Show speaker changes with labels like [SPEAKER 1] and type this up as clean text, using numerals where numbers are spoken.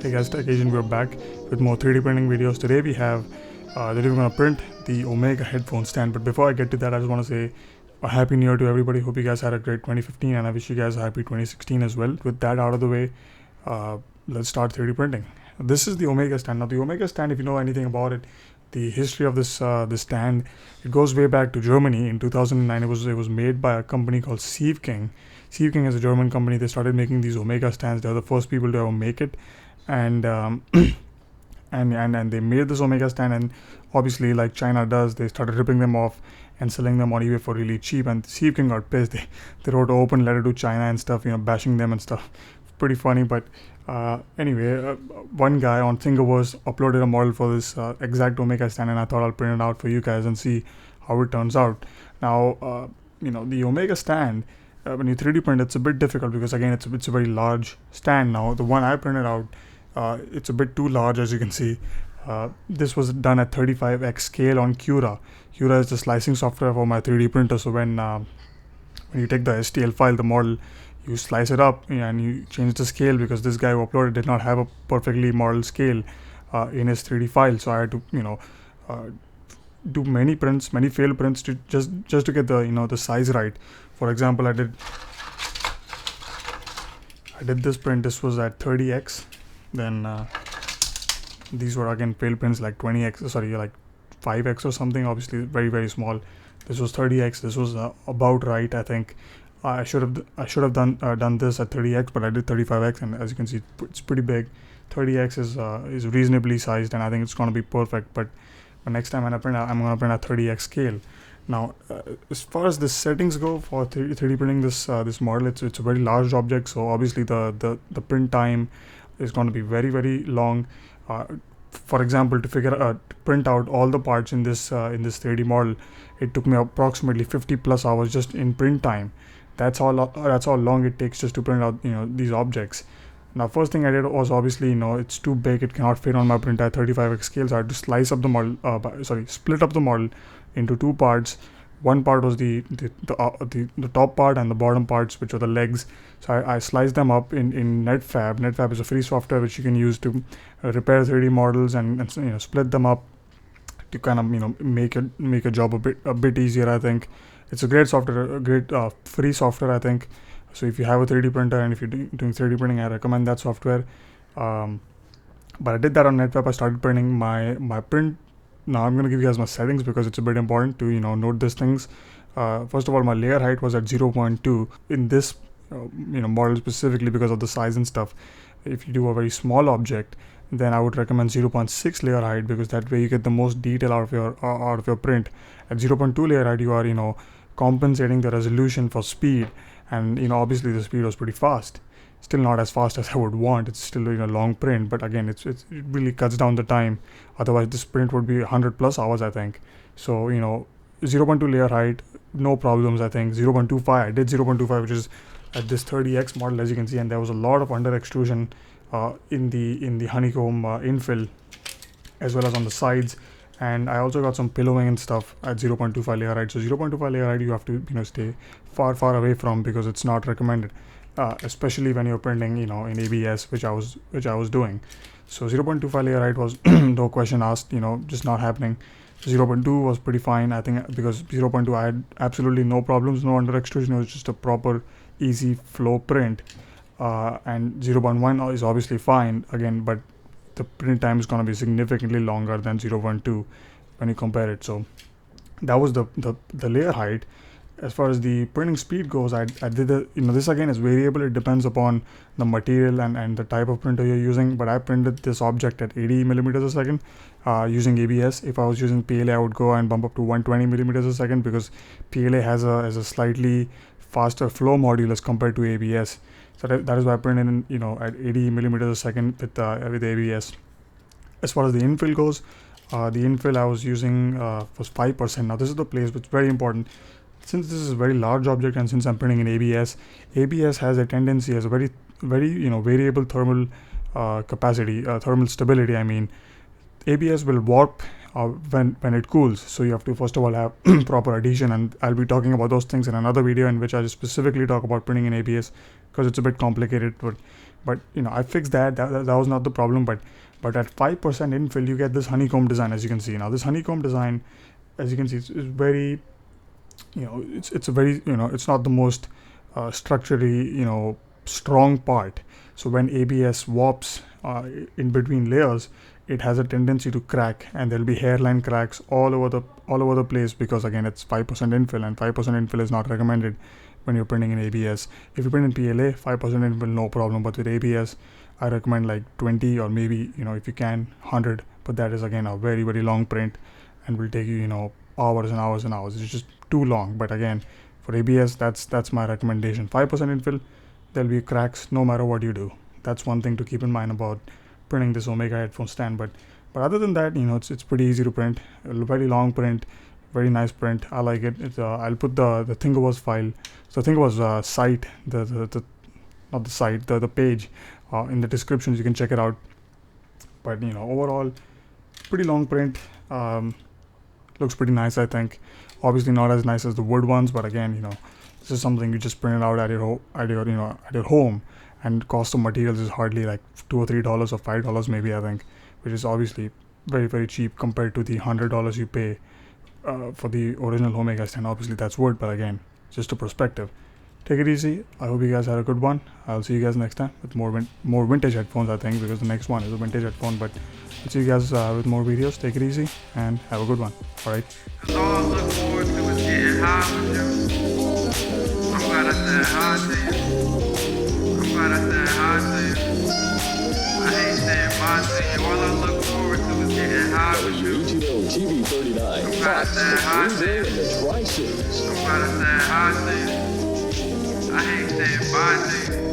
[SPEAKER 1] Hey guys, Tech Agent, we're back with more 3D printing videos. Today we have that we're going to print the Omega headphone stand. But before I get to that, I just want to say a happy new year to everybody. Hope you guys had a great 2015 and I wish you guys a happy 2016 as well. With that out of the way, let's start 3D printing. This is the Omega stand. Now the Omega stand, if you know anything about it, the history of this stand, it goes way back to Germany. In 2009, it was made by a company called Sievking. Sievking is a German company. They started making these Omega stands. They were the first people to ever make it, and and they made this Omega stand. And obviously, like China does, they started ripping them off and selling them on eBay for really cheap. And Sievking got pissed. They wrote an open letter to China and stuff, bashing them and stuff. Pretty funny, but anyway, one guy on Thingiverse uploaded a model for this exact Omega stand, and I thought I'll print it out for you guys and see how it turns out. Now, the Omega stand, when you 3D print, it's a bit difficult because again, it's a very large stand. Now, the one I printed out, it's a bit too large, as you can see. This was done at 35x scale on Cura. Cura is the slicing software for my 3D printer. So when you take the STL file, the model, you slice it up and you change the scale, because this guy who uploaded did not have a perfectly modeled scale in his 3D file. So I had to do many failed prints to just to get the size right. For example, I did this print. This was at 30x. Then these were again failed prints like 20x, like 5x or something. Obviously very, very small. This was 30x. This was about right, I think. I should have done this at 30x, but I did 35x, and as you can see, it's pretty big. 30x is reasonably sized, and I think it's gonna be perfect. But next time when I print, I'm gonna print at 30x scale. Now, as far as the settings go for 3D printing this model, it's a very large object, so obviously the print time is going to be very, very long. For example, to print out all the parts in this 3D model, it took me approximately 50 plus hours just in print time. That's how long it takes just to print out these objects. Now, first thing I did was obviously it's too big, it cannot fit on my printer at 35x scale, so I had to slice up the model, split up the model into two parts. One part was the top part, and the bottom parts, which are the legs. So I sliced them up in Netfab. Netfab is a free software which you can use to repair 3D models and split them up to kind of make a job a bit easier. I think it's a great software, a great free software, I think. So if you have a 3D printer and if you're doing 3D printing, I recommend that software. But I did that on Netfab. I started printing my print. Now I'm going to give you guys my settings because it's a bit important to note these things. First of all, my layer height was at 0.2 in this model specifically because of the size and stuff. If you do a very small object, then I would recommend 0.6 layer height, because that way you get the most detail out of your print. At 0.2 layer height, you are compensating the resolution for speed, and obviously the speed was pretty fast. Still not as fast as I would want. It's still a long print, but again, it really cuts down the time. Otherwise, this print would be 100 plus hours, I think. So 0.2 layer height, no problems. I think 0.25. I did 0.25, which is at this 30x model, as you can see, and there was a lot of under extrusion in the honeycomb infill, as well as on the sides. And I also got some pillowing and stuff at 0.25 layer height. So 0.25 layer height you have to stay far away from, because it's not recommended. Especially when you're printing, in ABS, which I was doing. So 0.25 layer height was no question asked, just not happening. 0.2 was pretty fine, I think, because 0.2 I had absolutely no problems, no under extrusion. It was just a proper, easy flow print. And 0.1 is obviously fine again, but the print time is going to be significantly longer than 0.2 when you compare it. So that was the layer height. As far as the printing speed goes, I did this again is variable. It depends upon the material and the type of printer you're using. But I printed this object at 80 millimeters a second using ABS. If I was using PLA, I would go and bump up to 120 millimeters a second, because PLA has a slightly faster flow modulus compared to ABS. So that is why I printed at 80 millimeters a second with ABS. As far as the infill goes, the infill I was using was 5%. Now this is the place which is very important. Since this is a very large object, and since I'm printing in ABS has a tendency, has a very, very variable thermal capacity, thermal stability. I mean, ABS will warp when it cools. So you have to first of all have proper adhesion, and I'll be talking about those things in another video in which I just specifically talk about printing in ABS, because it's a bit complicated. But you know, I fixed that. That was not the problem. But at 5% infill, you get this honeycomb design, as you can see. Now this honeycomb design, as you can see, is very, you know, it's a very, you know, it's not the most structurally, you know, strong part. So when ABS warps in between layers, it has a tendency to crack, and there'll be hairline cracks all over the place, because again, it's 5% infill, and 5% infill is not recommended when you're printing in ABS. If you print in PLA, 5% infill, no problem. But with ABS, I recommend like 20, or maybe, you know, if you can, 100. But that is again a very, very long print, and will take you, you know, hours and hours and hours. It's just too long. But again, for ABS, that's my recommendation. 5% infill, there'll be cracks no matter what you do. That's one thing to keep in mind about printing this Omega headphone stand. But other than that, you know, it's pretty easy to print. A very long print, very nice print. I like it. I'll put the Thingiverse file. So Thingiverse site, the not the site, the page in the description. You can check it out. But you know, overall, pretty long print. Looks pretty nice, I think. Obviously not as nice as the wood ones, but again, you know, this is something you just print it out at your home, and cost of materials is hardly like $2 or $3 or $5 maybe, I think, which is obviously very, very cheap compared to the $100 you pay for the original Omega stand. Obviously that's wood, but again, just a perspective. Take it easy. I hope you guys had a good one. I'll see you guys next time with more vintage headphones, I think, because the next one is a vintage headphone. But I'll see you guys with more videos. Take it easy and have a good one. All right.
[SPEAKER 2] All I look forward to is getting high with you. I'm glad I said hi to you. I'm glad I said hi to you. I hate saying bye to you. All I look forward to is getting high with you.
[SPEAKER 3] WETO TV 39, Fox, Green Bay, and the Tri-Cities.
[SPEAKER 2] I'm glad I said hi to you. I hate saying bye to you.